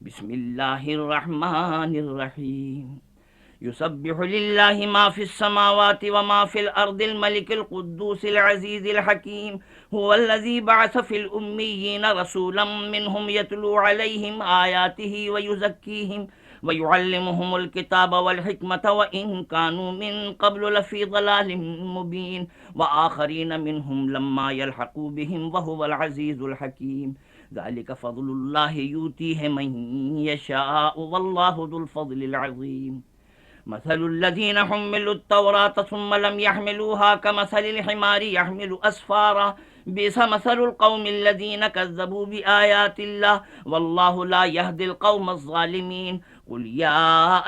بسم اللہ الرحمن الرحیم يسبح لله ما في السماوات وما في الأرض الملك القدوس العزيز الحكيم هو الذي بعث في الأميين رسولا منهم يتلو عليهم آياته ويزكيهم ويعلمهم الكتاب والحكمة وإن كانوا من قبل لفي ضلال مبين وآخرين منهم لما يلحقوا بهم وهو العزيز الحكيم ذلك فضل الله يؤتيه من يشاء والله ذو الفضل العظيم مثل الذين حملوا التوراة ثم لم يحملوها كمثل الحمار يحمل أسفارا بئس مثل القوم الذين كذبوا بآيات الله والله لا يهدي القوم الظالمين قل يا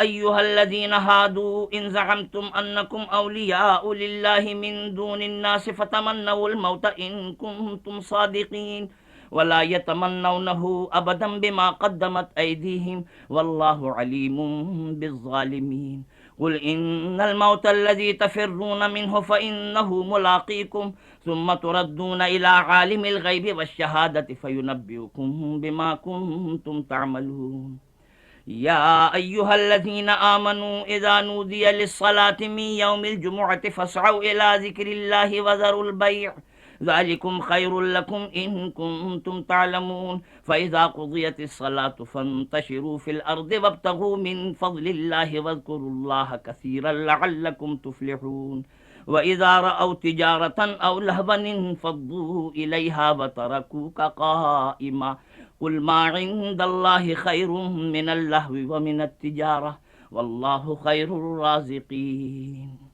أيها الذين هادوا إن زعمتم أنكم أولياء لله من دون الناس فتمنوا الموت إن كنتم صادقين ولا يتمنونه أبدا بما قدمت أيديهم والله عليم بالظالمين قل إن الموت الذي تفرون منه فإنه ملاقيكم ثم تردون إلى عالم الغيب والشهادة فينبئكم بما كنتم تعملون يا أيها الذين آمنوا إذا نودي للصلاة من يوم الجمعة فاسعوا إلى ذكر الله وذروا البيع ذلكم خير لكم إن كنتم تعلمون فإذا قضيت الصلاة فانتشروا في الأرض وابتغوا من فضل الله واذكروا الله كثيرا لعلكم تفلحون وإذا رأوا تجارة أو لهوا انفضوا إليها وتركوك قائما قل ما عند الله خير من اللهو ومن التجارة والله خير الرازقين